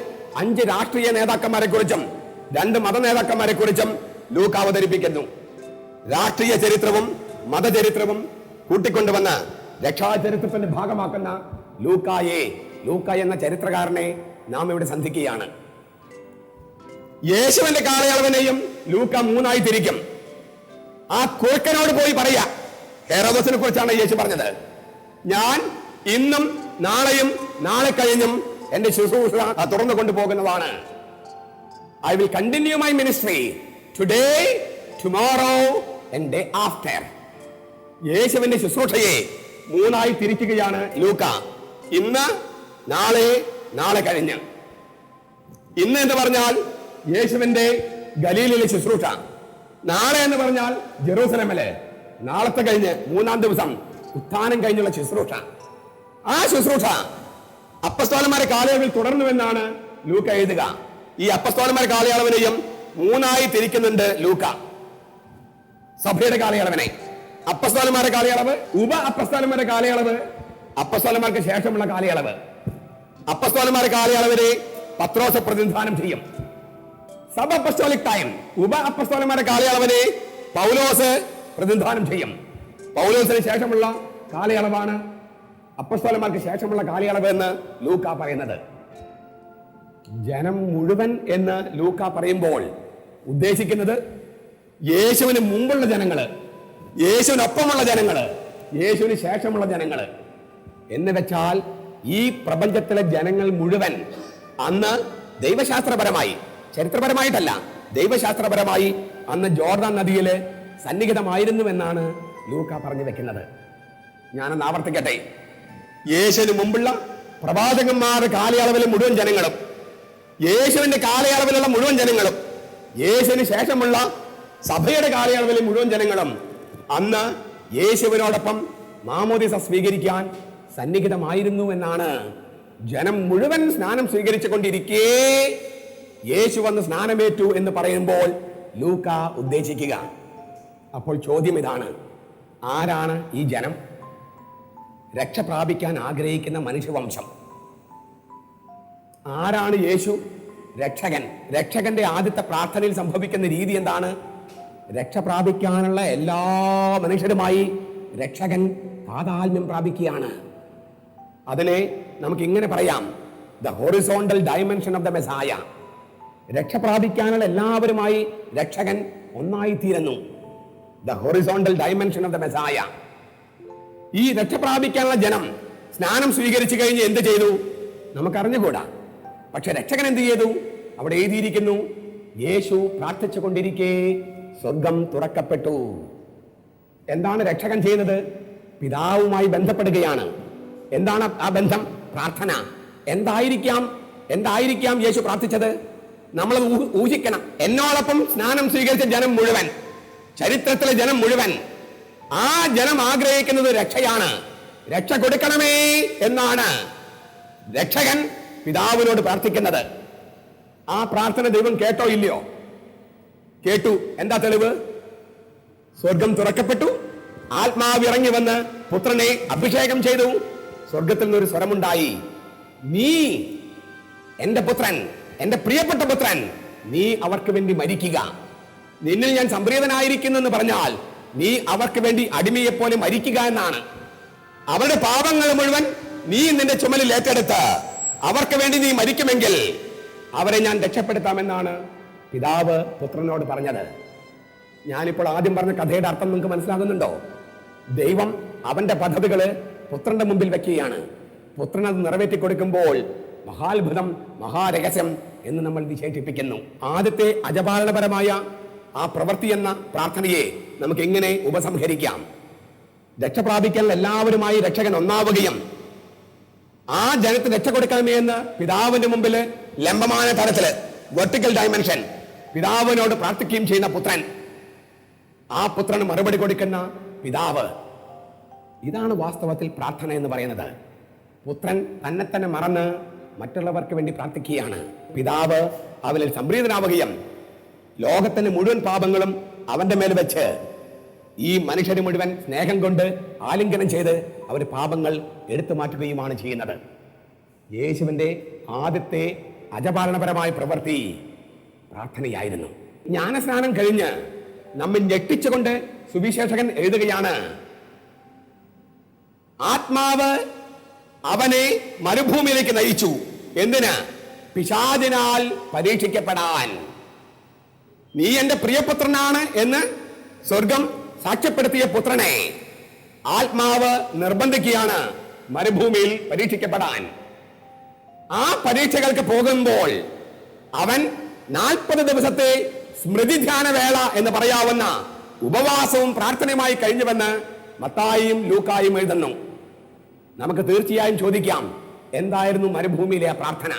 5 രാഷ്ട്രീയ നേതാക്കന്മാരെ കുറിച്ചും 2 മത നേതാക്കന്മാരെ കുറിച്ചും ലൂക്ക അവതരിപ്പിക്കുന്നു. രാഷ്ട്രീയ ചരിത്രവും മതചരിത്രവും കൂട്ടിക്കൊണ്ടുവന്ന് രക്ഷാചരിത്രത്തിന്റെ ഭാഗമാക്കുന്ന ലൂക്ക എന്ന ചരിത്രകാരനെ നാം ഇവിടെ സന്ധിക്കുകയാണ്. യേശുവിന്റെ കാലയളവിനെയും ലൂക്ക 3ആയി തിരിക്കും. ആ കുറുക്കനോട് പോയി പറയാ, ഹെരോദസിനെ കുറിച്ചാണ് യേശു പറഞ്ഞത്, ഞാൻ ഇന്നും നാളെയും നാളെ കഴിഞ്ഞും എന്റെ ശുശ്രൂഷ തുറന്നു കൊണ്ടുപോകുന്നതാണ്. I will continue my ministry today, tomorrow and day after. യേശുവിന്റെ ശുശ്രൂഷയെ 3ആയി തിരിക്കുകയാണ് ലൂക്ക. ഇന്ന്, നാളെ, നാളെ കഴിഞ്ഞ്. ഇന്ന് എന്ന് പറഞ്ഞാൽ യേശുവിന്റെ ഗലീലയിലെ ശുശ്രൂഷ. നാളെ എന്ന് പറഞ്ഞാൽ ജെറൂസലമിലെ, നാളത്തെ കഴിഞ്ഞ് 3-ാം ദിവസം ഉത്ഥാനം കഴിഞ്ഞുള്ള ശുശ്രൂഷ. ആ ശുശ്രൂഷ അപ്പസ്തോലന്മാരെ കാലയളവിൽ തുടർന്നുവെന്നാണ് ലൂക്ക എഴുതുക. ഈ അപ്പസ്തോലന്മാരെ കാലയളവിനെയും 3ആയി തിരിക്കുന്നുണ്ട് ലൂക്ക. സഭയുടെ കാലയളവിനെ അപ്പസ്തോലന്മാരുടെ കാലയളവ്, ഉപ അപ്പസ്തോലന്മാരുടെ കാലയളവ്, അപ്പസ്തോലന്മാർക്ക് ശേഷമുള്ള കാലയളവ്. അപ്പസ്തോലന്മാരുടെ കാലയളവിനെ പത്രോസ് പ്രതിനിധാനം ചെയ്യും. സബ് അപ്പസ്തോലിക് ടൈം, ഉപ അപ്പസ്തോലന്മാരുടെ കാലയളവിനെ പൗലോസ് പ്രതിനിധാനം ചെയ്യും. പൗലോസിന് ശേഷമുള്ള കാലയളവാണ് അപ്പസ്തോലന്മാർക്ക് ശേഷമുള്ള കാലയളവ് എന്ന് ലൂക്ക പറയുന്നത്. ജനം മുഴുവൻ എന്ന് ലൂക്ക പറയുമ്പോൾ ഉദ്ദേശിക്കുന്നത് യേശുവിന് മുമ്പുള്ള ജനങ്ങള്, യേശുവിനൊപ്പമുള്ള ജനങ്ങള്, യേശുവിന് ശേഷമുള്ള ജനങ്ങള് എന്ന് വെച്ചാൽ ഈ പ്രപഞ്ചത്തിലെ ജനങ്ങൾ മുഴുവൻ അന്ന് ദൈവശാസ്ത്രപരമായി, ചരിത്രപരമായിട്ടല്ല, ദൈവശാസ്ത്രപരമായി അന്ന് ജോർദാൻ നദിയില് സന്നിഹിതമായിരുന്നുവെന്നാണ് ലൂക്ക പറഞ്ഞു വെക്കുന്നത്. ഞാനൊന്ന് ആവർത്തിക്കട്ടെ. യേശുവിന് മുമ്പുള്ള പ്രവാചകന്മാരുടെ കാലയളവിലെ മുഴുവൻ ജനങ്ങളും, യേശുവിന്റെ കാലയളവിലുള്ള മുഴുവൻ ജനങ്ങളും, യേശുവിന് ശേഷമുള്ള സഭയുടെ കാലയളവിലെ മുഴുവൻ ജനങ്ങളും അന്ന് യേശുവിനോടൊപ്പം മാമോദിസ സ്വീകരിക്കാൻ സന്നിഹിതമായിരുന്നു എന്നാണ്. ജനം മുഴുവൻ സ്നാനം സ്വീകരിച്ചു കൊണ്ടിരിക്കേ യേശു വന്ന് സ്നാനമേറ്റു എന്ന് പറയുമ്പോൾ ലൂക്ക ഉദ്ദേശിക്കുക. അപ്പോൾ ചോദ്യം ഇതാണ്, ആരാണ് ഈ ജനം? രക്ഷ പ്രാപിക്കാൻ ആഗ്രഹിക്കുന്ന മനുഷ്യവംശം. ആരാണ് യേശു? രക്ഷകൻ. രക്ഷകന്റെ ആദ്യത്തെ പ്രാർത്ഥനയിൽ സംഭവിക്കുന്ന രീതി എന്താണ്? രക്ഷ പ്രാപിക്കാനുള്ള എല്ലാ മനുഷ്യരുമായി രക്ഷകൻ താതാത്മ്യം പ്രാപിക്കുകയാണ്. അതിനെ നമുക്ക് ഇങ്ങനെ പറയാം, the horizontal dimension of the Messiah. രക്ഷ പ്രാപിക്കാനുള്ള എല്ലാവരുമായി രക്ഷകൻ ഒന്നായി തീരുന്നു. The horizontal dimension of the Messiah. ഈ രക്ഷ പ്രാപിക്കാനുള്ള ജനം സ്നാനം സ്വീകരിച്ചു കഴിഞ്ഞ് എന്ത് ചെയ്തു നമുക്കറിഞ്ഞുകൂടാ. പക്ഷെ രക്ഷകൻ എന്ത് ചെയ്തു? അവിടെ എഴുതിയിരിക്കുന്നു, യേശു പ്രാർത്ഥിച്ചു കൊണ്ടിരിക്കെ സ്വർഗം തുറക്കപ്പെട്ടു. എന്താണ് രക്ഷകൻ ചെയ്യുന്നത്? പിതാവുമായി ബന്ധപ്പെടുകയാണ്. എന്താണ് ആ ബന്ധം? പ്രാർത്ഥന. എന്തായിരിക്കാം യേശു പ്രാർത്ഥിച്ചത്? നമ്മൾ ഊഹിക്കണം. എന്നോടൊപ്പം സ്നാനം സ്വീകരിച്ച ജനം മുഴുവൻ, ചരിത്രത്തിലെ ജനം മുഴുവൻ, ആ ജനം ആഗ്രഹിക്കുന്നത് രക്ഷയാണ്. രക്ഷ കൊടുക്കണമേ എന്നാണ് രക്ഷകൻ പിതാവിനോട് പ്രാർത്ഥിക്കുന്നത്. ആ പ്രാർത്ഥന ദൈവം കേട്ടോ ഇല്ലയോ? കേട്ടു. എന്താ തെളിവ്? സ്വർഗം തുറക്കപ്പെട്ടു, ആത്മാവ് ഇറങ്ങി വന്ന് പുത്രനെ അഭിഷേകം ചെയ്തു. സ്വർഗത്തിൽ നിന്നൊരു സ്വരമുണ്ടായി, നീ എന്റെ പുത്രൻ, എന്റെ പ്രിയപ്പെട്ട പുത്രൻ, നീ അവർക്ക് വേണ്ടി മരിക്കുക. നിന്നിൽ ഞാൻ സംപ്രീതനായിരിക്കുന്നു എന്ന് പറഞ്ഞാൽ നീ അവർക്ക് വേണ്ടി അടിമയെപ്പോലെ മരിക്കുക എന്നാണ്. അവരുടെ പാപങ്ങൾ മുഴുവൻ നീ നിന്റെ ചുമലിൽ ഏറ്റെടുത്ത് അവർക്ക് വേണ്ടി നീ മരിക്കുമെങ്കിൽ അവരെ ഞാൻ രക്ഷപ്പെടുത്താമെന്നാണ് പിതാവ് പുത്രനോട് പറഞ്ഞത്. ഞാനിപ്പോൾ ആദ്യം പറഞ്ഞ കഥയുടെ അർത്ഥം നിങ്ങൾക്ക് മനസ്സിലാകുന്നുണ്ടോ? ദൈവം അവന്റെ പദ്ധതികള് പുത്രന്റെ മുമ്പിൽ വെക്കുകയാണ്. പുത്രൻ അത് നിറവേറ്റി കൊടുക്കുമ്പോൾ മഹാത്ഭുതം, മഹാരഹസ്യം എന്ന് നമ്മൾ വിശേഷിപ്പിക്കുന്നു. ആദ്യത്തെ അജപാലനപരമായ ആ പ്രവൃത്തി എന്ന പ്രാർത്ഥനയെ നമുക്ക് എങ്ങനെ ഉപസംഹരിക്കാം? രക്ഷ പ്രാപിക്കാൻ എല്ലാവരുമായി രക്ഷകൻ ഒന്നാവുകയും ആ ജനത്തിന് രക്ഷ കൊടുക്കണമേ എന്ന് പിതാവിന്റെ മുമ്പിൽ ലംബമായ തരത്തില്, വെർട്ടിക്കൽ ഡയമെൻഷൻ, പിതാവിനോട് പ്രാർത്ഥിക്കുകയും ചെയ്യുന്ന പുത്രൻ, ആ പുത്രന് മറുപടി കൊടുക്കുന്ന പിതാവ്. ഇതാണ് വാസ്തവത്തിൽ പ്രാർത്ഥന എന്ന് പറയുന്നത്. പുത്രൻ തന്നെ മറന്ന് മറ്റുള്ളവർക്ക് വേണ്ടി പ്രാർത്ഥിക്കുകയാണ്. പിതാവ് അവനിൽ സംപ്രീതനാവുകയും ലോകത്തിന്റെ മുഴുവൻ പാപങ്ങളും അവന്റെ മേൽ വെച്ച് ഈ മനുഷ്യരെ മുഴുവൻ സ്നേഹം കൊണ്ട് ആലിംഗനം ചെയ്ത് അവർ പാപങ്ങൾ എടുത്തു മാറ്റുകയുമാണ് ചെയ്യുന്നത്. യേശുവിന്റെ ആദ്യത്തെ അജപാലനപരമായ പ്രവൃത്തി പ്രാർത്ഥനയായിരുന്നു. ജ്ഞാനസ്നാനം കഴിഞ്ഞ് നമ്മെ ഞെട്ടിച്ചുകൊണ്ട് സുവിശേഷകൻ എഴുതുകയാണ്, ആത്മാവ് അവനെ മരുഭൂമിയിലേക്ക് നയിച്ചു. എന്തിന്? പിശാചിനാൽ പരീക്ഷിക്കപ്പെടാൻ. നീ എന്റെ പ്രിയപുത്രനാണ് എന്ന് സ്വർഗം സാക്ഷ്യപ്പെടുത്തിയ പുത്രനെ ആത്മാവ് നിർബന്ധിക്കുകയാണ് മരുഭൂമിയിൽ പരീക്ഷിക്കപ്പെടാൻ. ആ പരീക്ഷകൾക്ക് പോകുമ്പോൾ അവൻ 40 ദിവസത്തെ സ്മൃതിധ്യാന വേള എന്ന് പറയാവുന്ന ഉപവാസവും പ്രാർത്ഥനയുമായി കഴിഞ്ഞുവെന്ന് മത്തായിയും ലൂക്കായും എഴുതുന്നു. നമുക്ക് തീർച്ചയായും ചോദിക്കാം, എന്തായിരുന്നു മരുഭൂമിയിലെ പ്രാർത്ഥന?